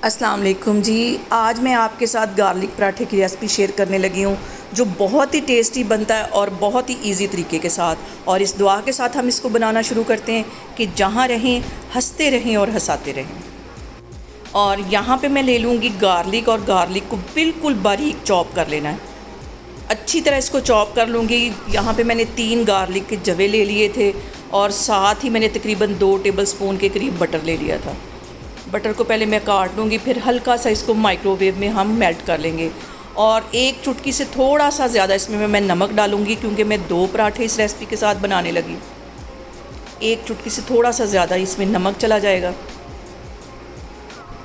अस्सलाम वालेकुम जी। आज मैं आपके साथ गार्लिक पराठे की रेसिपी शेयर करने लगी हूँ जो बहुत ही टेस्टी बनता है और बहुत ही इजी तरीके के साथ। और इस दुआ के साथ हम इसको बनाना शुरू करते हैं कि जहाँ रहें हंसते रहें और हंसाते रहें। और यहाँ पे मैं ले लूँगी गार्लिक, और गार्लिक को बिल्कुल बारीक चॉप कर लेना है। अच्छी तरह इसको चॉप कर लूँगी। यहाँ पे मैंने 3 गार्लिक के जवे ले लिए थे और साथ ही मैंने तकरीबन 2 टेबलस्पून के करीब बटर ले लिया था। बटर को पहले मैं काट लूँगी, फिर हल्का सा इसको माइक्रोवेव में हम मेल्ट कर लेंगे। और एक चुटकी से थोड़ा सा ज़्यादा इसमें मैं नमक डालूँगी क्योंकि मैं 2 पराठे इस रेसिपी के साथ बनाने लगी। एक चुटकी से थोड़ा सा ज़्यादा इसमें नमक चला जाएगा।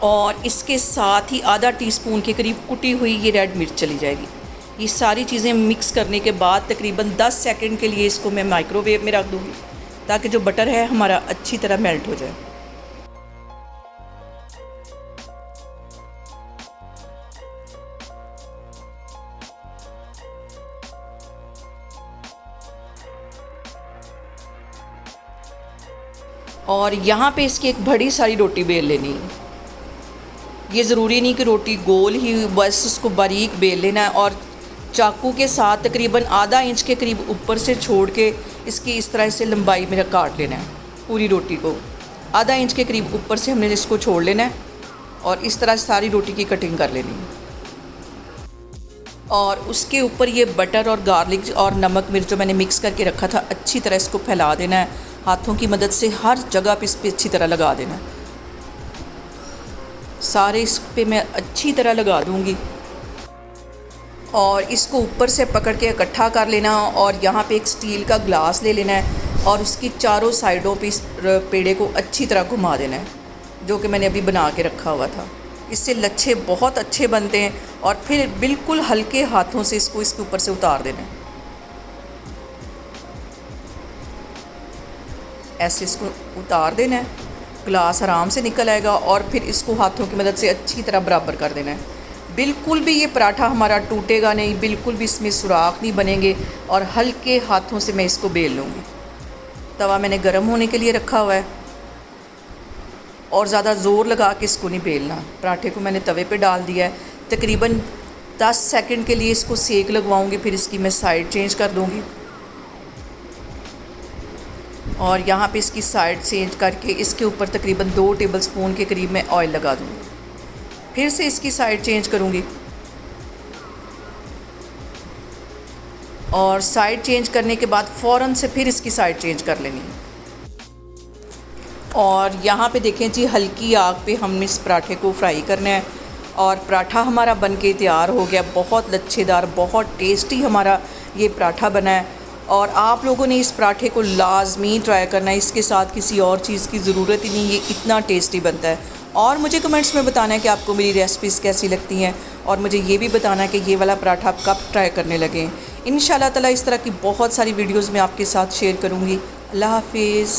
और इसके साथ ही आधा टीस्पून के करीब कुटी हुई ये रेड मिर्च चली जाएगी। ये सारी चीज़ें मिक्स करने के बाद तकरीबन 10 सेकंड के लिए इसको मैं माइक्रोवेव में रख दूँगी ताकि जो बटर है हमारा अच्छी तरह मेल्ट हो जाए। और यहाँ पे इसकी एक बड़ी सारी रोटी बेल लेनी है। ये ज़रूरी नहीं कि रोटी गोल ही, बस उसको बारीक बेल लेना है। और चाकू के साथ तकरीबन आधा इंच के करीब ऊपर से छोड़ के इसकी इस तरह से लंबाई में काट लेना है। पूरी रोटी को आधा इंच के करीब ऊपर से हमने इसको छोड़ लेना है और इस तरह सारी रोटी की कटिंग कर लेनी है। और उसके ऊपर ये बटर और गार्लिक और नमक मिर्च जो मैंने मिक्स करके रखा था अच्छी तरह इसको फैला देना है। हाथों की मदद से हर जगह पे इस पर अच्छी तरह लगा देना है। सारे इस पे मैं अच्छी तरह लगा दूंगी और इसको ऊपर से पकड़ के इकट्ठा कर लेना। और यहाँ पे एक स्टील का ग्लास ले लेना है और उसकी चारों साइडों पे इस पेड़े को अच्छी तरह घुमा देना है, जो कि मैंने अभी बना के रखा हुआ था। इससे लच्छे बहुत अच्छे बनते हैं। और फिर बिल्कुल हल्के हाथों से इसको इसके ऊपर से उतार देना है। ऐसे इसको उतार देना है, ग्लास आराम से निकल आएगा। और फिर इसको हाथों की मदद से अच्छी तरह बराबर कर देना है। बिल्कुल भी ये पराठा हमारा टूटेगा नहीं, बिल्कुल भी इसमें सुराख नहीं बनेंगे। और हल्के हाथों से मैं इसको बेल लूँगी। तवा मैंने गर्म होने के लिए रखा हुआ है और ज़्यादा ज़ोर लगा के इसको नहीं बेलना। पराठे को मैंने तवे पे डाल दिया है। तकरीबन 10 सेकंड के लिए इसको सेक लगवाऊंगी, फिर इसकी मैं साइड चेंज कर दूँगी। और यहाँ पे इसकी साइड चेंज करके इसके ऊपर तकरीबन 2 टेबलस्पून के करीब मैं ऑयल लगा दूँगी। फिर से इसकी साइड चेंज करूँगी और साइड चेंज करने के बाद फ़ौरन से फिर इसकी साइड चेंज कर लेनी है। और यहाँ पे देखें जी, हल्की आग पे हमने इस पराठे को फ्राई करना है। और पराठा हमारा बनके तैयार हो गया। बहुत लच्छेदार, बहुत टेस्टी हमारा ये पराठा बना है। और आप लोगों ने इस पराठे को लाजमी ट्राई करना है। इसके साथ किसी और चीज़ की ज़रूरत ही नहीं, ये इतना टेस्टी बनता है। और मुझे कमेंट्स में बताना है कि आपको मेरी रेसिपीज़ कैसी लगती हैं। और मुझे ये भी बताना है कि ये वाला पराठा आप कब ट्राई करने लगे। इंशाल्लाह ताला इस तरह की बहुत सारी वीडियोज़ मैं आपके साथ शेयर करूँगी। अल्लाह हाफिज़।